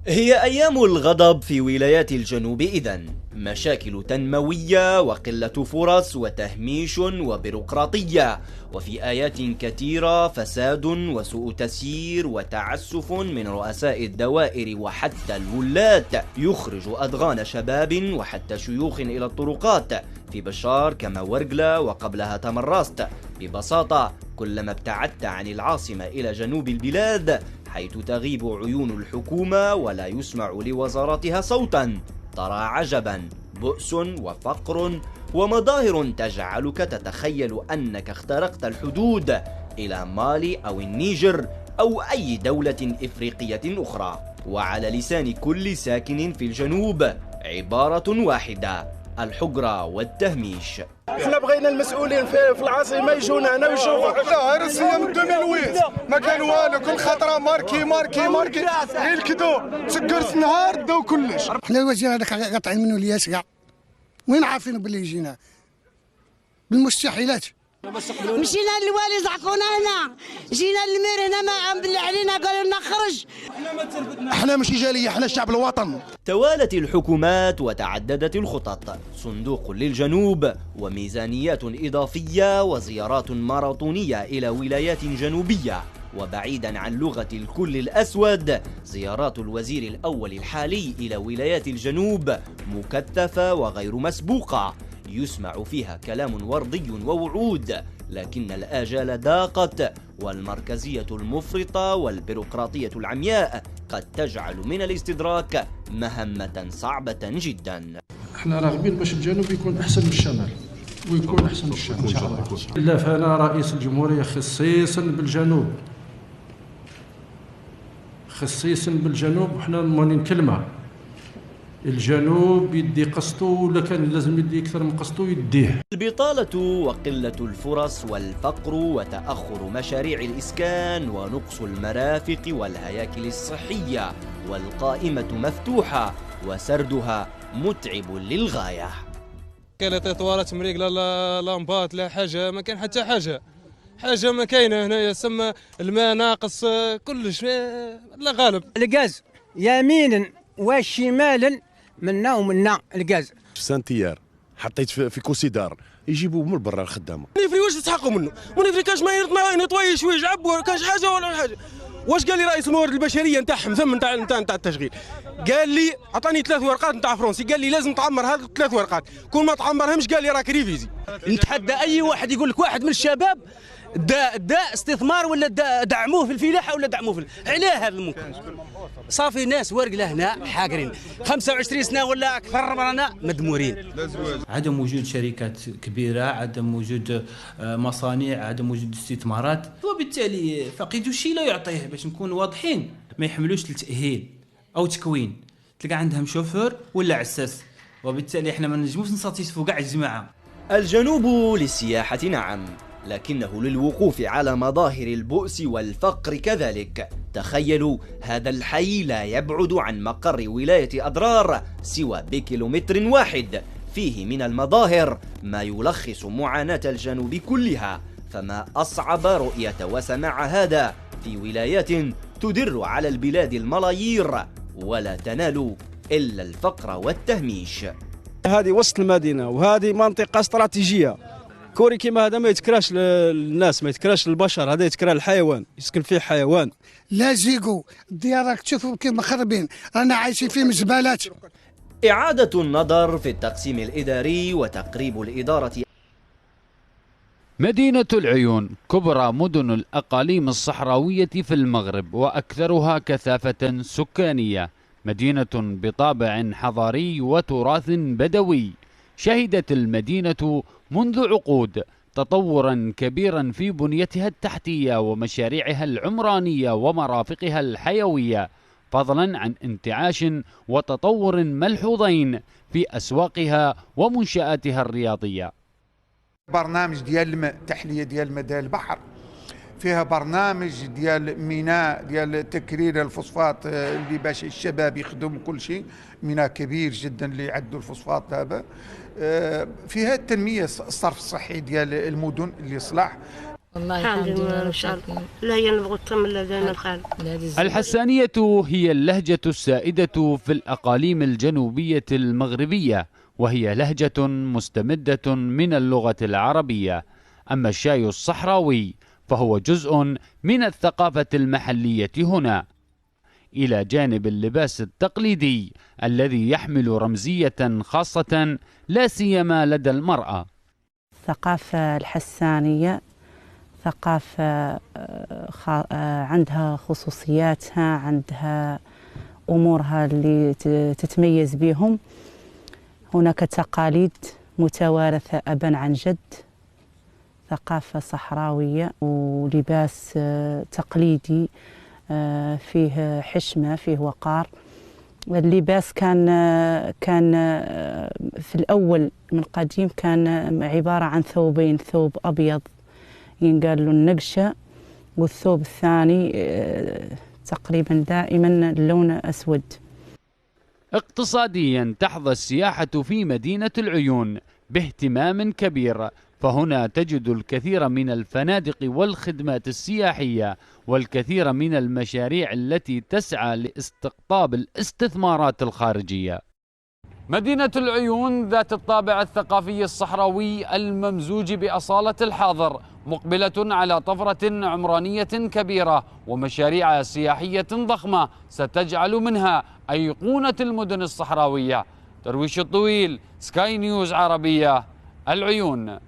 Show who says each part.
Speaker 1: هي أيام الغضب في ولايات الجنوب إذن، مشاكل تنموية وقلة فرص وتهميش وبيروقراطية، وفي آيات كثيرة فساد وسوء تسيير وتعسف من رؤساء الدوائر وحتى الولاة، يخرج أضغان شباب وحتى شيوخ إلى الطرقات في بشار كما ورقلة وقبلها تمراست. ببساطة كلما ابتعدت عن العاصمة إلى جنوب البلاد حيث تغيب عيون الحكومة ولا يسمع لوزاراتها صوتا، ترى عجبا، بؤس وفقر ومظاهر تجعلك تتخيل أنك اخترقت الحدود إلى مالي أو النيجر أو أي دولة إفريقية أخرى. وعلى لسان كل ساكن في الجنوب عبارة واحدة: الحجرة والتهميش.
Speaker 2: احنا بغينا المسؤولين في العاصمه يجونا هنا ويشوفوا.
Speaker 3: لا روسيا من 2008 ما كان والو، كل خطره ماركي غير الكدو تسكرت النهار داو كلش.
Speaker 4: احنا الوزير هذاك قاطعين منه الياسع، وين عارفين باللي يجينا بالمستحيلات.
Speaker 5: مشينا للوالي زعقونا هنا، جينا للمير هنا ما بالله علينا قالوا لنا خرج.
Speaker 3: احنا ماشي جاليه، احنا شعب الوطن.
Speaker 1: توالت الحكومات وتعددت الخطط، صندوق للجنوب وميزانيات إضافية وزيارات ماراثونية إلى ولايات جنوبية، وبعيدا عن لغة الكل الأسود زيارات الوزير الأول الحالي إلى ولايات الجنوب مكثفة وغير مسبوقة، يسمع فيها كلام وردي ووعود، لكن الآجال ضاقت والمركزية المفرطة والبيروقراطية العمياء قد تجعل من الاستدراك مهمة صعبة جدا.
Speaker 6: احنا راغبين باش الجنوب يكون احسن من الشمال ويكون احسن من الشمال ان شاء الله. الا فانا رئيس الجمهورية خصيصا بالجنوب، وحنا مونين كلمة الجنوب يدي قسطو، ولا كان لازم يدي اكثر من قسطو يديه.
Speaker 1: البطالة وقلة الفرص والفقر وتأخر مشاريع الإسكان ونقص المرافق والهياكل الصحية، والقائمة مفتوحة وسردها متعب للغاية.
Speaker 7: كانت اطوارات مريق لا لامبات لا حاجة، ما كان حتى حاجة ما كاينة هنا، يسمى الماء ناقص كلش لا غالب.
Speaker 8: الغاز يمينا وشمالا منا ومنا الغاز.
Speaker 9: في سانتيار حطيت في كوسيدار يجيبوه من برا الخدامه.
Speaker 7: نفري واش تسحقوا منه؟ ونفري كاش ما ينطوي شويه يعبوا كاش حاجه ولا حاجه. واش قال لي رئيس الموارد البشريه نتاعهم ثم نتاع التشغيل؟ قال لي عطاني 3 ورقات نتاع فرنسي، قال لي لازم تعمر هذه 3 ورقات، كون ما تعمرهمش قال لي راك ريفيزي.
Speaker 8: نتحدى اي واحد يقول لك واحد من الشباب دا استثمار ولا دعموه في الفلاحه ولا دعموه في علاه هذا الممكن. صافي ناس ورقله هنا حاقرين 25 سنه ولا اكثر رانا مدمورين.
Speaker 10: عدم وجود شركات كبيره، عدم وجود مصانع، عدم وجود استثمارات، وبالتالي فقيد الشيء لا يعطيه. باش نكون واضحين ما يحملوش لتاهيل او تكوين، تلقى عندهم شوفور ولا عساس، وبالتالي احنا ما نجموش نساتيسفو كاع الجماعه.
Speaker 1: الجنوب للسياحة نعم، لكنه للوقوف على مظاهر البؤس والفقر كذلك. تخيلوا هذا الحي لا يبعد عن مقر ولاية أضرار سوى بكيلومتر واحد، فيه من المظاهر ما يلخص معاناة الجنوب كلها، فما أصعب رؤية وسماع هذا في ولايات تدر على البلاد الملايير ولا تنال إلا الفقر والتهميش.
Speaker 11: هذه وسط المدينة وهذه منطقة استراتيجية، كوري كيما هذا ما يتكراش للناس، ما يتكراش للبشر، هذا يتكرا للحيوان، يسكن فيه حيوان.
Speaker 4: لا زيقوا ديارك تشوفوا كيف مخربين، رانا عايشين فيه مزبالات.
Speaker 1: إعادة النظر في التقسيم الإداري وتقريب الإدارة.
Speaker 12: مدينة العيون كبرى مدن الأقاليم الصحراوية في المغرب وأكثرها كثافة سكانية، مدينة بطابع حضاري وتراث بدوي. شهدت المدينة منذ عقود تطورا كبيرا في بنيتها التحتية ومشاريعها العمرانية ومرافقها الحيوية، فضلا عن انتعاش وتطور ملحوظين في أسواقها ومنشآتها الرياضية.
Speaker 13: برنامج ديال تحلية ديال مدى البحر، فيها برنامج ديال ميناء ديال تكرير الفوسفات اللي باش الشباب يخدم كل شيء، ميناء كبير جدا اللي يعدوا الفوسفات هذا. فيها التنمية الصرف الصحي ديال المدن اللي صلاح.
Speaker 14: والله الحمد لله ان شاء الله. لا هي نبغوا تكمل لنا الخال.
Speaker 12: الحسانية هي اللهجة السائدة في الأقاليم الجنوبية المغربية، وهي لهجة مستمدة من اللغة العربية. أما الشاي الصحراوي فهو جزء من الثقافة المحلية هنا، إلى جانب اللباس التقليدي الذي يحمل رمزية خاصة لا سيما لدى المرأة.
Speaker 15: الثقافة الحسانية ثقافة عندها خصوصياتها، عندها أمورها اللي تتميز بهم. هناك تقاليد متوارثة أبا عن جد، ثقافة صحراوية ولباس تقليدي فيه حشمة، فيه وقار. اللباس كان في الأول من قديم كان عبارة عن ثوبين، ثوب أبيض ينقال له النقشة، والثوب الثاني تقريبا دائما اللون أسود.
Speaker 12: اقتصاديا تحظى السياحة في مدينة العيون باهتمام كبير، فهنا تجد الكثير من الفنادق والخدمات السياحية والكثير من المشاريع التي تسعى لاستقطاب الاستثمارات الخارجية. مدينة العيون ذات الطابع الثقافي الصحراوي الممزوج بأصالة الحاضر، مقبلة على طفرة عمرانية كبيرة ومشاريع سياحية ضخمة ستجعل منها أيقونة المدن الصحراوية. درويش الطويل، سكاي نيوز عربية، العيون.